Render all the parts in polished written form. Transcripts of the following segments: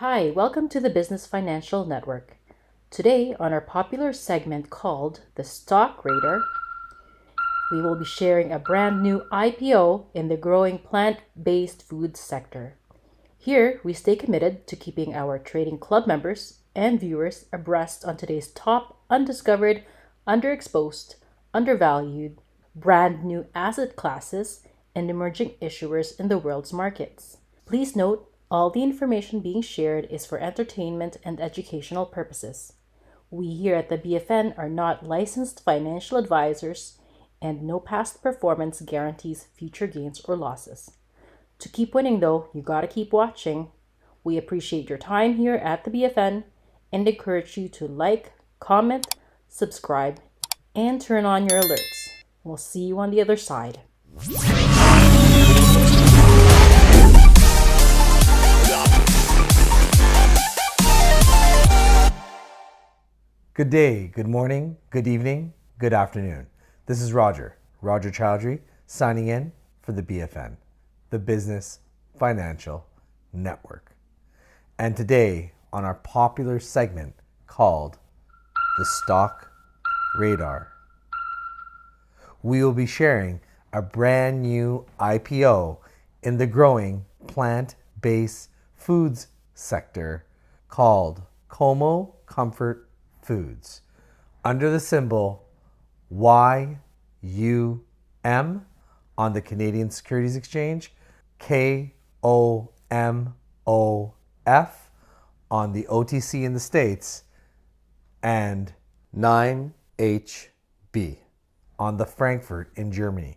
Hi, welcome to the Business Financial Network. Today, on our popular segment called The Stock Radar, we will be sharing a brand new IPO in the growing plant-based food sector. Here, we stay committed to keeping our trading club members and viewers abreast on today's top undiscovered, underexposed, undervalued, brand new asset classes and emerging issuers in the world's markets. Please note, all the information being shared is for entertainment and educational purposes. We here at the BFN are not licensed financial advisors, and no past performance guarantees future gains or losses. To keep winning, though, you gotta keep watching. We appreciate your time here at the BFN and encourage you to like, comment, subscribe, and turn on your alerts. We'll see you on the other side. Good day, good morning, good evening, good afternoon. This is Roger Chowdhury, signing in for the BFN, the Business Financial Network. And today, on our popular segment called The Stock Radar, we will be sharing a brand new IPO in the growing plant-based foods sector called Como Comfort Foods, under the symbol YUM on the Canadian Securities Exchange, KOMOF on the OTC in the States, and 9HB on the Frankfurt in Germany.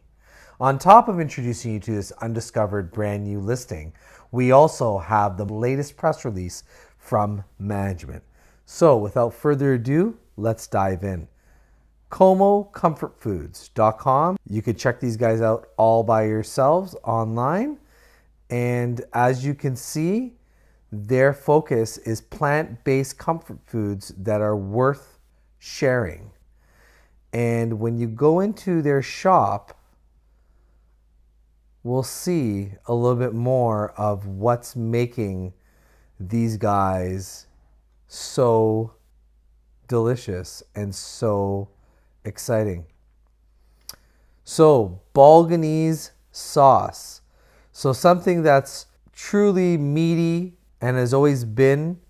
On top of introducing you to this undiscovered brand new listing, we also have the latest press release from management. So without further ado, let's dive in. ComoComfortFoods.com. You could check these guys out all by yourselves online. And as you can see, their focus is plant-based comfort foods that are worth sharing. And when you go into their shop, we'll see a little bit more of what's making these guys so delicious and so exciting. So, Bolognese sauce. So something that's truly meaty and has always been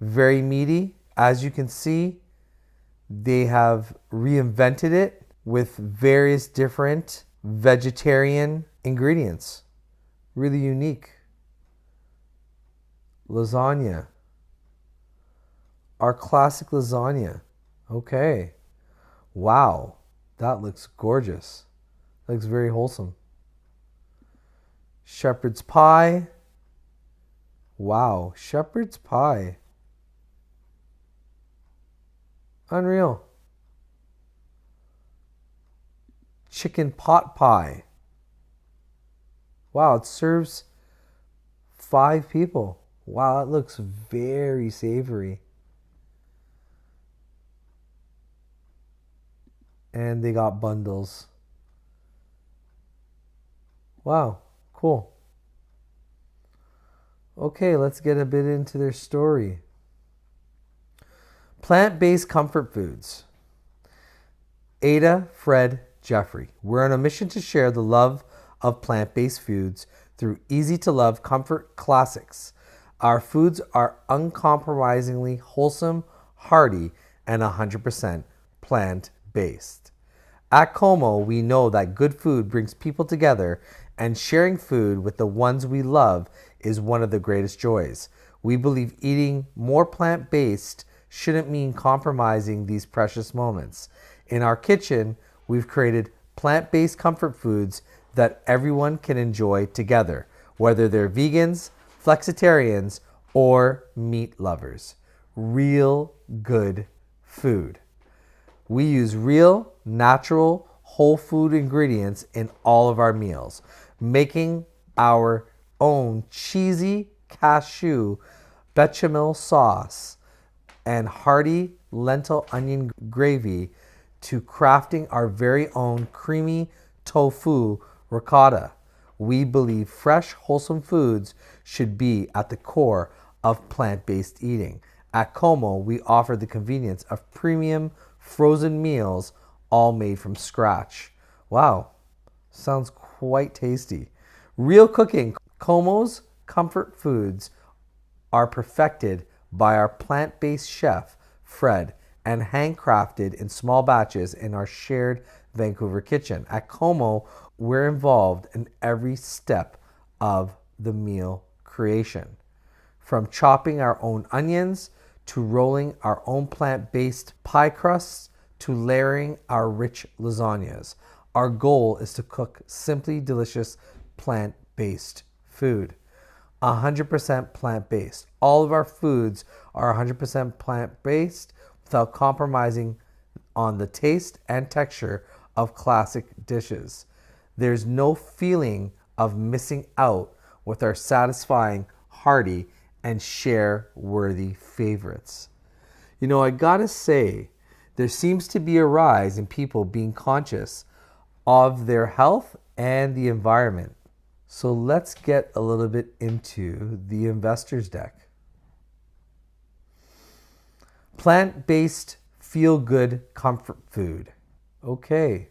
very meaty. As you can see, they have reinvented it with various different vegetarian ingredients. Really unique. Lasagna. Our classic lasagna. Okay. Wow. That looks gorgeous. That looks very wholesome. Shepherd's pie. Wow. Shepherd's pie. Unreal. Chicken pot pie. Wow. It serves 5 people. Wow. That looks very savory. And they got bundles. Wow, cool. Okay, let's get a bit into their story. Plant-based comfort foods. Ada, Fred, Jeffrey. We're on a mission to share the love of plant-based foods through easy-to-love comfort classics. Our foods are uncompromisingly wholesome, hearty, and 100% plant-based. At Como, we know that good food brings people together, and sharing food with the ones we love is one of the greatest joys. We believe eating more plant-based shouldn't mean compromising these precious moments. In our kitchen, we've created plant-based comfort foods that everyone can enjoy together, whether they're vegans, flexitarians, or meat lovers. Real good food. We use real, natural, whole food ingredients in all of our meals, making our own cheesy cashew bechamel sauce and hearty lentil onion gravy to crafting our very own creamy tofu ricotta. We believe fresh, wholesome foods should be at the core of plant-based eating. At Como, we offer the convenience of premium frozen meals all made from scratch. Wow, sounds quite tasty. Real cooking. Como's comfort foods are perfected by our plant-based chef, Fred, and handcrafted in small batches in our shared Vancouver kitchen. At Como, we're involved in every step of the meal creation. From chopping our own onions, to rolling our own plant-based pie crusts, to layering our rich lasagnas. Our goal is to cook simply delicious plant-based food. 100% plant-based. All of our foods are 100% plant-based without compromising on the taste and texture of classic dishes. There's no feeling of missing out with our satisfying, hearty, and share-worthy favorites. You know, I gotta say, there seems to be a rise in people being conscious of their health and the environment. So let's get a little bit into the investor's deck. Plant-based feel-good comfort food. Okay.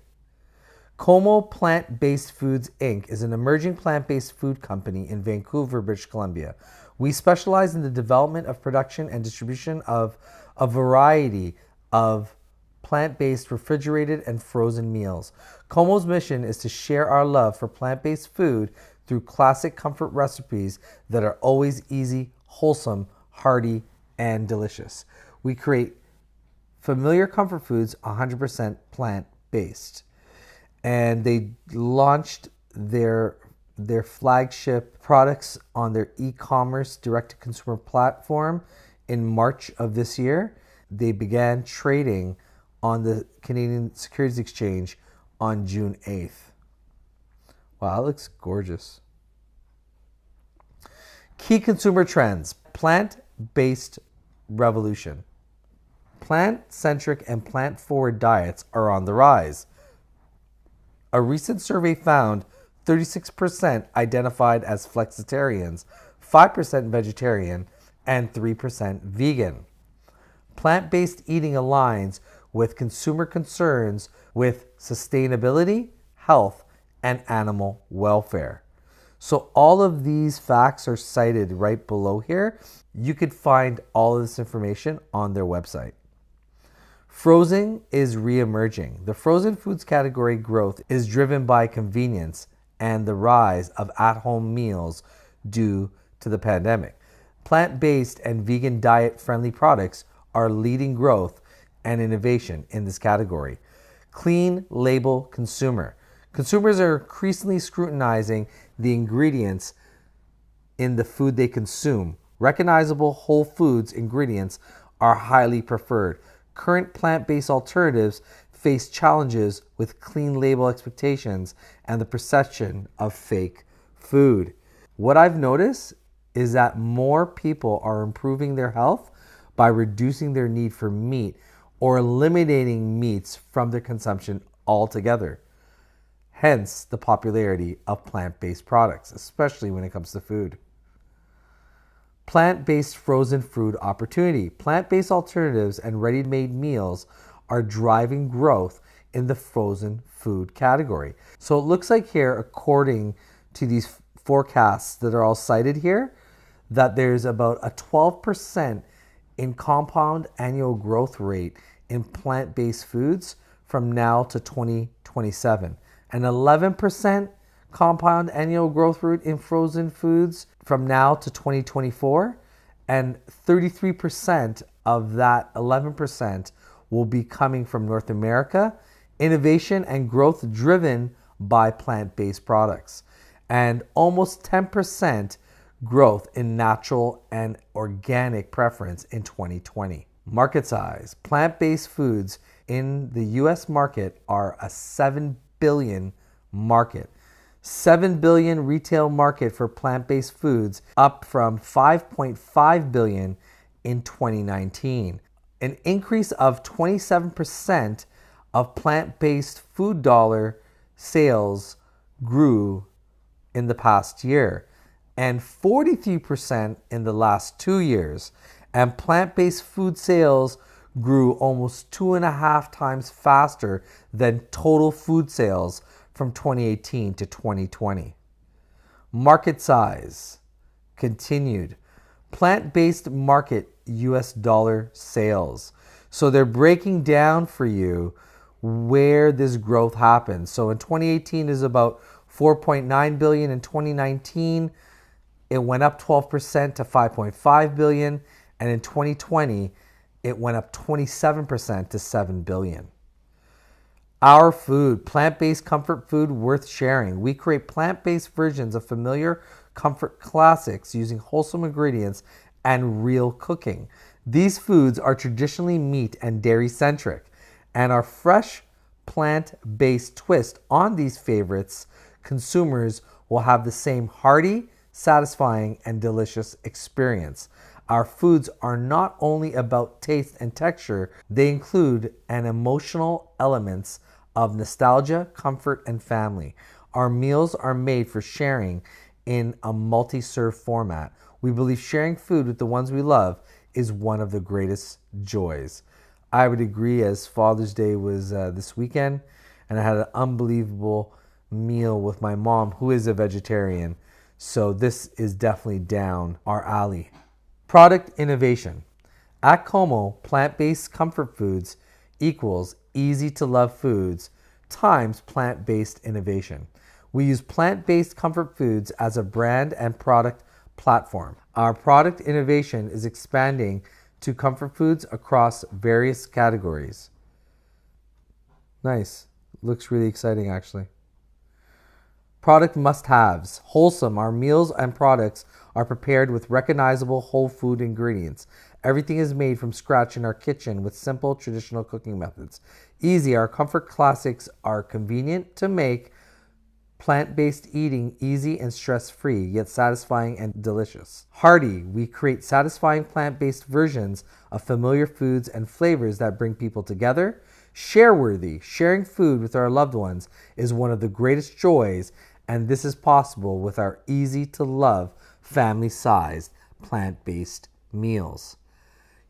Como Plant-Based Foods Inc. is an emerging plant-based food company in Vancouver, British Columbia. We specialize in the development of production and distribution of a variety of plant-based refrigerated and frozen meals. Como's mission is to share our love for plant-based food through classic comfort recipes that are always easy, wholesome, hearty, and delicious. We create familiar comfort foods 100% plant-based. And they launched their flagship products on their e-commerce direct-to-consumer platform in March of this year. They began trading on the Canadian Securities Exchange on June 8th. Wow, that looks gorgeous. Key consumer trends. Plant-based revolution. Plant-centric and plant-forward diets are on the rise. A recent survey found 36% identified as flexitarians, 5% vegetarian, and 3% vegan. Plant-based eating aligns with consumer concerns with sustainability, health, and animal welfare. So all of these facts are cited right below here. You could find all of this information on their website. Frozen is re-emerging. The frozen foods category growth is driven by convenience and the rise of at-home meals due to the pandemic. Plant-based and vegan diet-friendly products are leading growth and innovation in this category. Clean label consumer. Consumers are increasingly scrutinizing the ingredients in the food they consume. Recognizable whole foods ingredients are highly preferred. Current plant-based alternatives face challenges with clean label expectations and the perception of fake food. What I've noticed is that more people are improving their health by reducing their need for meat or eliminating meats from their consumption altogether. Hence the popularity of plant-based products, especially when it comes to food. Plant-based frozen food opportunity. Plant-based alternatives and ready-made meals are driving growth in the frozen food category. So it looks like here, according to these forecasts that are all cited here, that there's about a 12% in compound annual growth rate in plant-based foods from now to 2027. An 11% compound annual growth rate in frozen foods from now to 2024, and 33% of that 11% will be coming from North America. Innovation and growth driven by plant-based products, and almost 10% growth in natural and organic preference in 2020. Market size. Plant-based foods in the US market are a $7 billion market. $7 billion retail market for plant-based foods, up from $5.5 billion in 2019. An increase of 27% of plant-based food dollar sales grew in the past year. and 43% in the last 2 years. And plant-based food sales grew almost 2.5 times faster than total food sales from 2018 to 2020. Market size continued. Plant-based market US dollar sales. So they're breaking down for you where this growth happens. So in 2018 is about 4.9 billion. In 2019, it went up 12% to 5.5 billion. And in 2020, it went up 27% to 7 billion. Our food, plant-based comfort food worth sharing. We create plant-based versions of familiar comfort classics using wholesome ingredients and real cooking. These foods are traditionally meat and dairy centric, and our fresh plant-based twist on these favorites, consumers will have the same hearty, satisfying, and delicious experience. Our foods are not only about taste and texture, they include an emotional elements of nostalgia, comfort, and family. Our meals are made for sharing in a multi-serve format. We believe sharing food with the ones we love is one of the greatest joys. I would agree, as Father's Day was this weekend, and I had an unbelievable meal with my mom, who is a vegetarian. So this is definitely down our alley. Product innovation. At Como, plant-based comfort foods equals easy to love foods times plant-based innovation. We use plant-based comfort foods as a brand and product platform. Our product innovation is expanding to comfort foods across various categories. Nice. Looks really exciting, actually. Product must-haves. Wholesome. Our meals and products are prepared with recognizable whole food ingredients. Everything is made from scratch in our kitchen with simple traditional cooking methods. Easy. Our comfort classics are convenient to make. Plant-based eating easy and stress-free, yet satisfying and delicious. Hearty. We create satisfying plant-based versions of familiar foods and flavors that bring people together. Share-worthy. Sharing food with our loved ones is one of the greatest joys, and this is possible with our easy-to-love, family-sized, plant-based meals.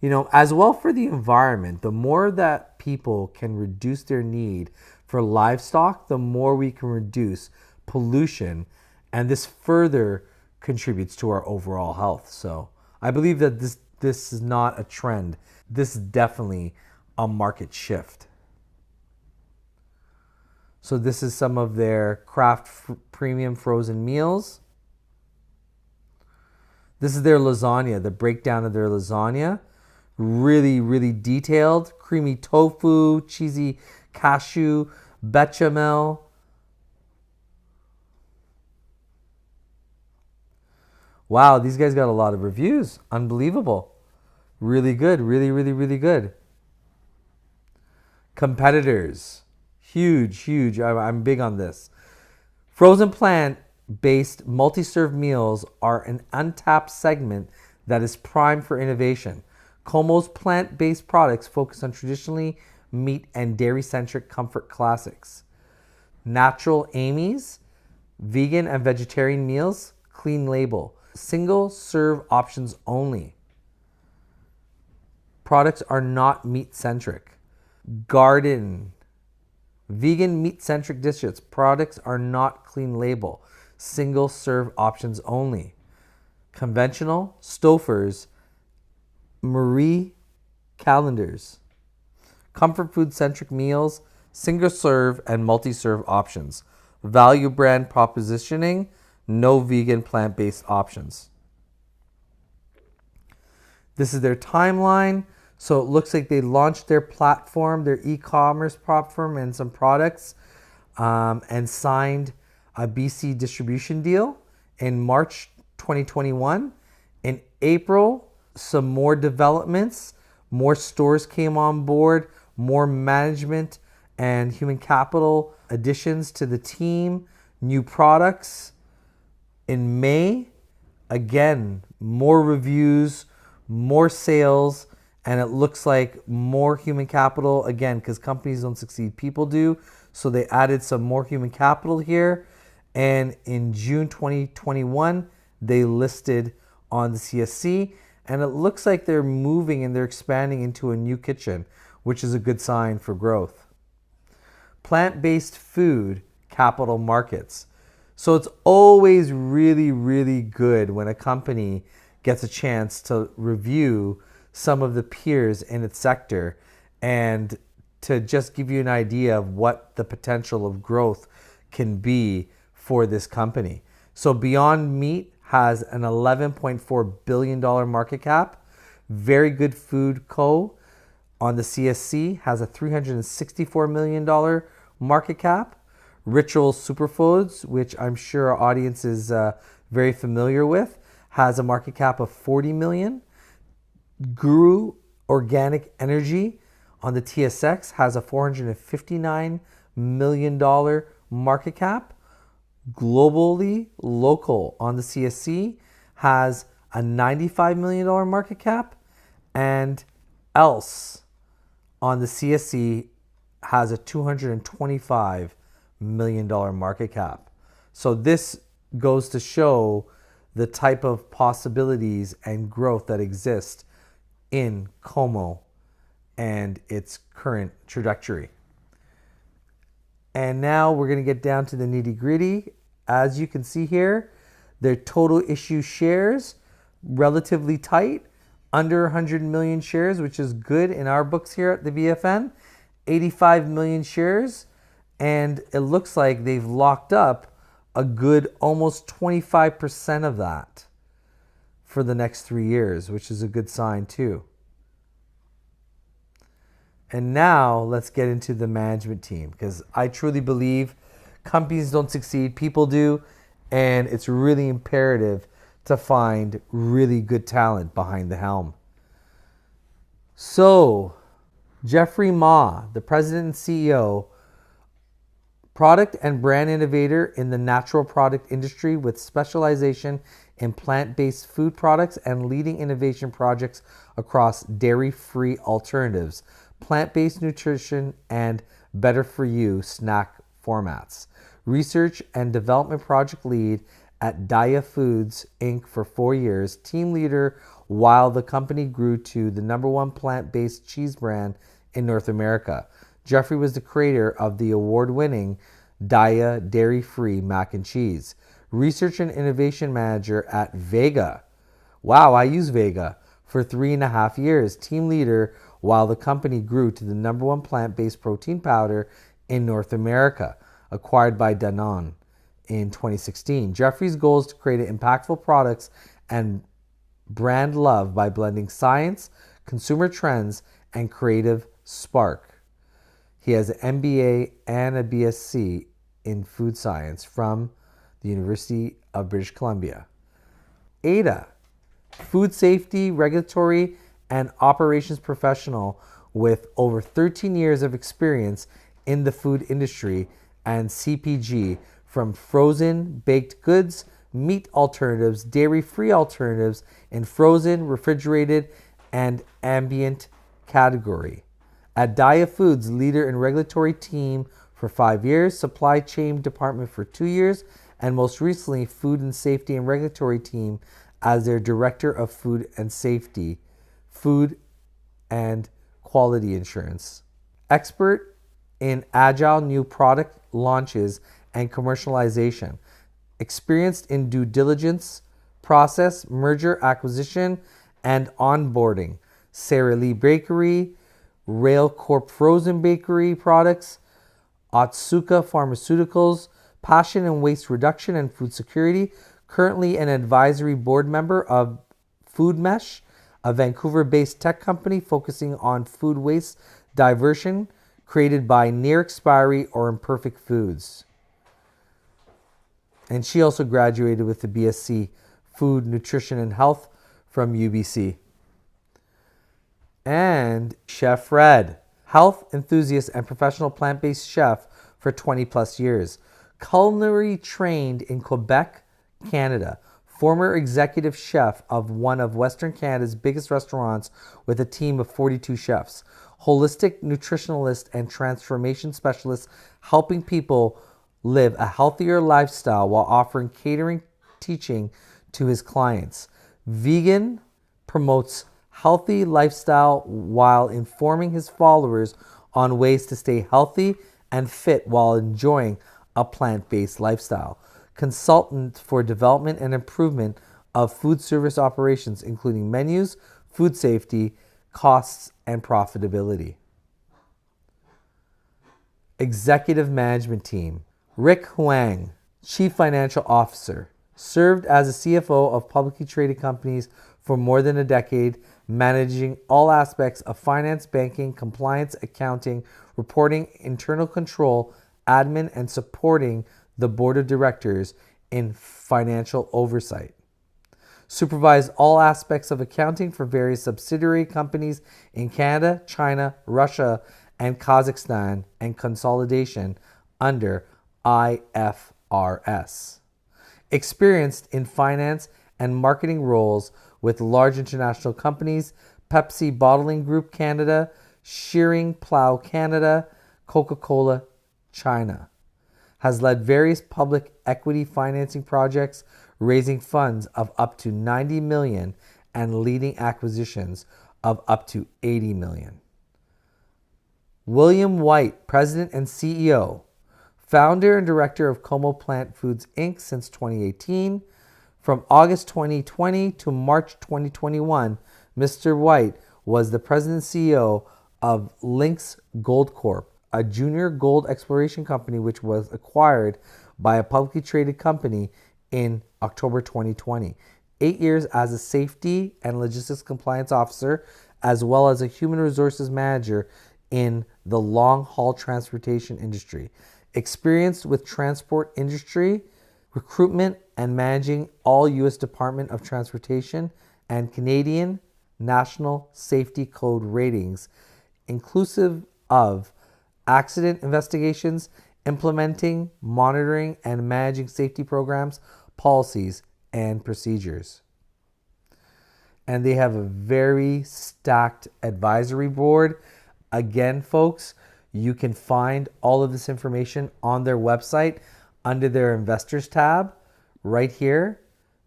You know, as well for the environment, the more that people can reduce their need for livestock, the more we can reduce pollution, and this further contributes to our overall health. So I believe that this is not a trend. This is definitely a market shift. So this is some of their craft premium frozen meals. This is their lasagna, the breakdown of their lasagna. Really, really detailed. Creamy tofu, cheesy cashew, bechamel. Wow, these guys got a lot of reviews. Unbelievable. Really good. Really, really, really good. Competitors. Huge, huge. I'm big on this. Frozen plant-based multi-serve meals are an untapped segment that is primed for innovation. Como's plant-based products focus on traditionally meat and dairy-centric comfort classics. Natural Amy's, vegan and vegetarian meals, clean label. Single-serve options only. Products are not meat-centric. Garden. Vegan meat-centric dishes. Products are not clean label. Single-serve options only. Conventional. Stouffer's. Marie Callender's. Comfort food-centric meals. Single-serve and multi-serve options. Value brand propositioning. No vegan plant-based options. This is their timeline. So it looks like they launched their platform, their e-commerce platform, and some products, and signed a BC distribution deal in March 2021. In April, some more developments, more stores came on board, more management and human capital additions to the team, new products. In May, again, more reviews, more sales, and it looks like more human capital, again, because companies don't succeed, people do. So they added some more human capital here. And in June 2021, they listed on the CSC, and it looks like they're moving and they're expanding into a new kitchen, which is a good sign for growth. Plant-based food capital markets. So it's always really, really good when a company gets a chance to review some of the peers in its sector and to just give you an idea of what the potential of growth can be for this company. So Beyond Meat has an $11.4 billion market cap. Very Good Food Co. on the CSC has a $364 million market cap. Ritual Superfoods, which I'm sure our audience is very familiar with, has a market cap of $40 million. Guru Organic Energy on the TSX has a $459 million market cap. Globally Local on the CSC has a $95 million market cap. And Else on the CSC has a $225 million market cap. So this goes to show the type of possibilities and growth that exist in Como and its current trajectory. And now we're going to get down to the nitty gritty. As you can see here, their total issue shares relatively tight, under 100 million shares, which is good in our books here at the BFN. 85 million shares, and it looks like they've locked up a good almost 25% of that for the next 3 years, which is a good sign too. And now let's get into the management team, because I truly believe companies don't succeed, people do, and it's really imperative to find really good talent behind the helm. So, Jeffrey Ma, the president and CEO, product and brand innovator in the natural product industry with specialization in plant-based food products and leading innovation projects across dairy-free alternatives, plant-based nutrition, and better-for-you snack formats. Research and development project lead at Daya Foods Inc. for 4 years, team leader while the company grew to the #1 plant-based cheese brand in North America. Jeffrey was the creator of the award-winning Daya dairy-free mac and cheese. Research and innovation manager at Vega. Wow, I use Vega for 3.5 years. Team leader while the company grew to the #1 plant-based protein powder in North America, acquired by Danone in 2016. Jeffrey's goal is to create impactful products and brand love by blending science, consumer trends, and creative spark. He has an MBA and a BSc in food science from the University of British Columbia. Ada, food safety, regulatory, and operations professional with over 13 years of experience in the food industry and CPG, from frozen baked goods, meat alternatives, dairy-free alternatives, in frozen, refrigerated, and ambient category. At Daya Foods, leader in regulatory team for 5 years, supply chain department for 2 years, and most recently, food and safety and regulatory team as their director of food and safety, food and quality assurance. Expert in agile new product launches and commercialization. Experienced in due diligence process, merger, acquisition, and onboarding. Sara Lee Bakery, Rail Corp Frozen Bakery Products, Otsuka Pharmaceuticals, Passion and Waste Reduction and Food Security. Currently an advisory board member of Food Mesh, a Vancouver-based tech company focusing on food waste diversion created by near expiry or imperfect foods. And she also graduated with the BSc Food, Nutrition, and Health from UBC. And Chef Red, health enthusiast and professional plant-based chef for 20 plus years. Culinary trained in Quebec, Canada. Former executive chef of one of Western Canada's biggest restaurants with a team of 42 chefs. Holistic nutritionalist and transformation specialist, helping people live a healthier lifestyle while offering catering teaching to his clients. Vegan promotes healthy lifestyle while informing his followers on ways to stay healthy and fit while enjoying a plant-based lifestyle. Consultant for development and improvement of food service operations, including menus, food safety, costs, and profitability. Executive Management Team. Rick Huang, Chief Financial Officer, served as a CFO of publicly traded companies for more than a decade, managing all aspects of finance, banking, compliance, accounting, reporting, internal control, admin, and supporting the board of directors in financial oversight. Supervised all aspects of accounting for various subsidiary companies in Canada, China, Russia, and Kazakhstan, and consolidation under IFRS. Experienced in finance and marketing roles with large international companies, Pepsi Bottling Group Canada, Shearing Plough Canada, Coca-Cola China. Has led various public equity financing projects, raising funds of up to $90 million and leading acquisitions of up to $80 million. William White, President and CEO, founder and director of Como Plant Foods Inc. since 2018. From August 2020 to March 2021, Mr. White was the president and CEO of Lynx Gold Corp., a junior gold exploration company which was acquired by a publicly traded company in October 2020. 8 years as a safety and logistics compliance officer, as well as a human resources manager in the long-haul transportation industry. Experienced with transport industry, recruitment, and managing all U.S. Department of Transportation and Canadian National Safety Code ratings, inclusive of accident investigations, implementing, monitoring, and managing safety programs, policies, and procedures. And they have a very stacked advisory board. Again, folks, you can find all of this information on their website under their investors tab right here.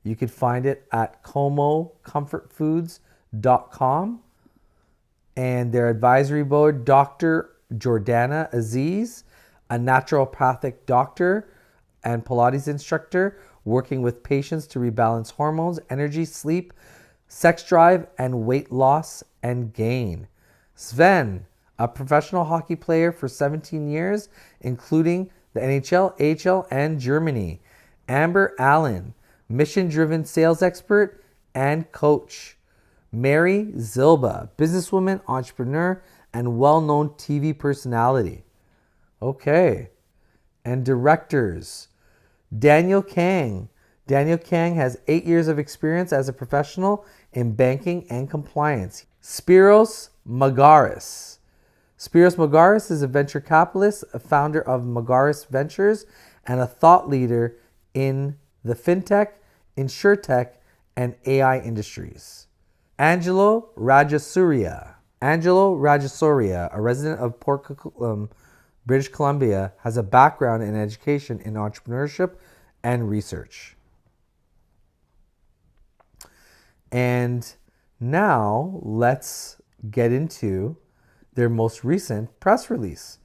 You can find it at comocomfortfoods.com. And their advisory board, Dr. Jordana Aziz, a naturopathic doctor and Pilates instructor, working with patients to rebalance hormones, energy, sleep, sex drive, and weight loss and gain. Sven, a professional hockey player for 17 years, including the NHL, AHL, and Germany. Amber Allen, mission-driven sales expert and coach. Mary Zilba, businesswoman, entrepreneur, and well-known TV personality. Okay. And directors. Daniel Kang. Daniel Kang has 8 years of experience as a professional in banking and compliance. Spiros Magaris. Spiros Magaris is a venture capitalist, a founder of Magaris Ventures, and a thought leader in the fintech, insurtech, and AI industries. Angelo Rajasuria. Angelo Rajasuria, a resident of Port Coquitlam, British Columbia, has a background in education in entrepreneurship and research. And now let's get into their most recent press release.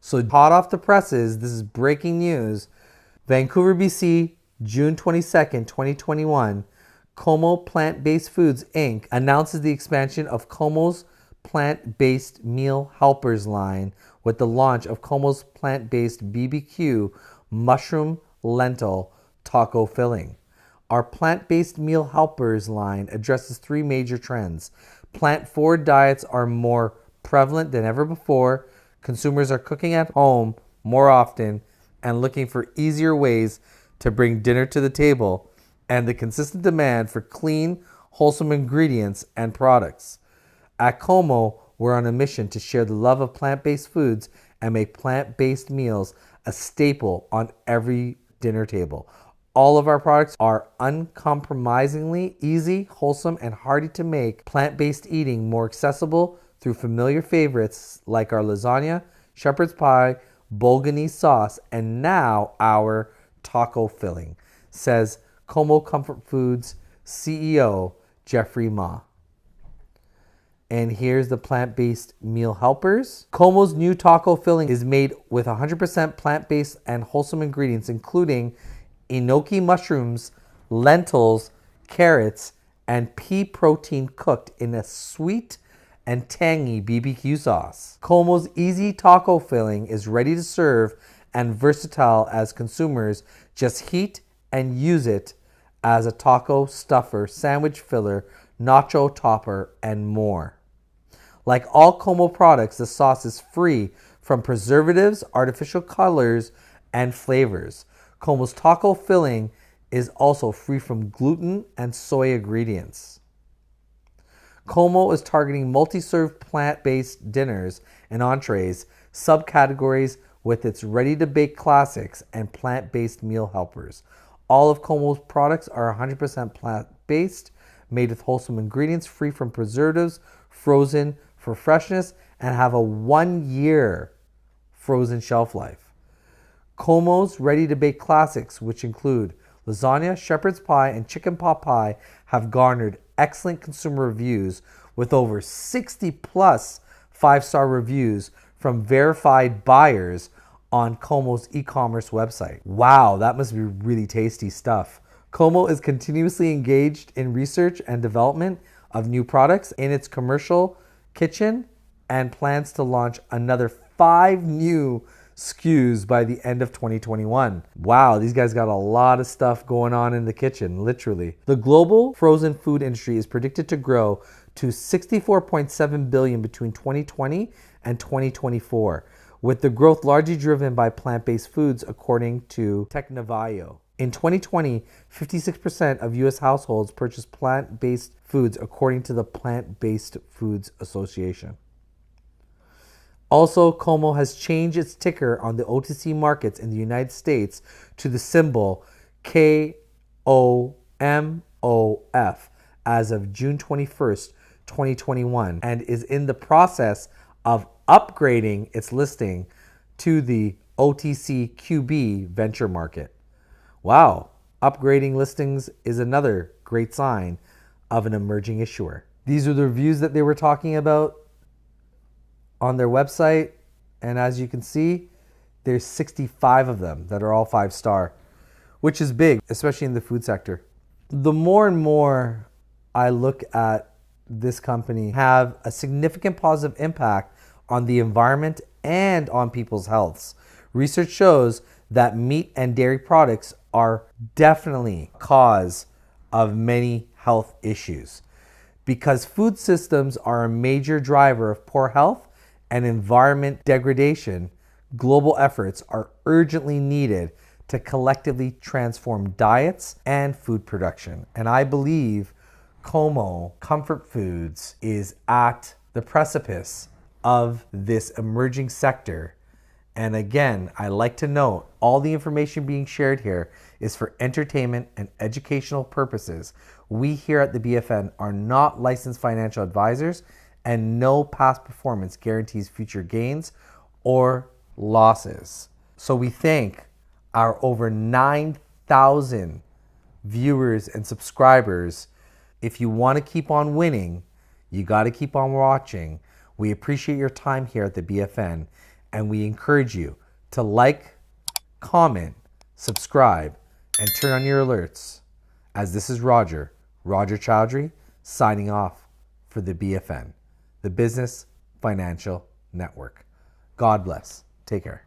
So hot off the presses, this is breaking news. Vancouver, BC, June 22nd, 2021. Como Plant-Based Foods, Inc. announces the expansion of Como's Plant-Based Meal Helpers line with the launch of Como's Plant-Based BBQ Mushroom Lentil Taco Filling. Our Plant-Based Meal Helpers line addresses three major trends. Plant-forward diets are more prevalent than ever before. Consumers are cooking at home more often and looking for easier ways to bring dinner to the table, and the consistent demand for clean, wholesome ingredients and products. At Como, we're on a mission to share the love of plant-based foods and make plant-based meals a staple on every dinner table. All of our products are uncompromisingly easy, wholesome, and hearty to make plant-based eating more accessible through familiar favorites like our lasagna, shepherd's pie, bolognese sauce, and now our taco filling, says Como Comfort Foods CEO Jeffrey Ma. And here's the plant-based meal helpers. Como's new taco filling is made with 100% plant-based and wholesome ingredients, including enoki mushrooms, lentils, carrots, and pea protein cooked in a sweet and tangy BBQ sauce. Como's easy taco filling is ready to serve and versatile as consumers just heat and use it as a taco stuffer, sandwich filler, nacho topper, and more. Like all Como products, the sauce is free from preservatives, artificial colors, and flavors. Como's taco filling is also free from gluten and soy ingredients. Como is targeting multi-serve plant-based dinners and entrees subcategories with its ready-to-bake classics and plant-based meal helpers. All of Como's products are 100% plant-based, made with wholesome ingredients, free from preservatives, frozen for freshness, and have a 1-year frozen shelf life. Como's ready-to-bake classics, which include lasagna, shepherd's pie, and chicken pot pie, have garnered excellent consumer reviews with over 60 plus 5-star reviews from verified buyers on Como's e-commerce website. Wow, that must be really tasty stuff. Como is continuously engaged in research and development of new products in its commercial kitchen and plans to launch another 5 new SKUs by the end of 2021. Wow, these guys got a lot of stuff going on in the kitchen, literally. The global frozen food industry is predicted to grow to $64.7 billion between 2020 and 2024, with the growth largely driven by plant-based foods, according to Technavio. In 2020, 56% of U.S. households purchased plant-based foods, according to the Plant-Based Foods Association. Also, Como has changed its ticker on the OTC markets in the United States to the symbol KOMOF as of June 21st, 2021, and is in the process of upgrading its listing to the OTCQB venture market. Wow, upgrading listings is another great sign of an emerging issuer. These are the reviews that they were talking about on their website, and as you can see, there's 65 of them that are all 5-star, which is big, especially in the food sector. The more and more I look at this company have a significant positive impact on the environment and on people's healths. Research shows that meat and dairy products are definitely cause of many health issues. Because food systems are a major driver of poor health and environment degradation, global efforts are urgently needed to collectively transform diets and food production. And I believe Como Comfort Foods is at the precipice of this emerging sector. And again, I like to note all the information being shared here is for entertainment and educational purposes. We here at the BFN are not licensed financial advisors, and no past performance guarantees future gains or losses. So we thank our over 9,000 viewers and subscribers. If you want to keep on winning, you got to keep on watching. We appreciate your time here at the BFN, and we encourage you to like, comment, subscribe, and turn on your alerts. As this is Roger Chowdhury, signing off for the BFN, the Business Financial Network. God bless. Take care.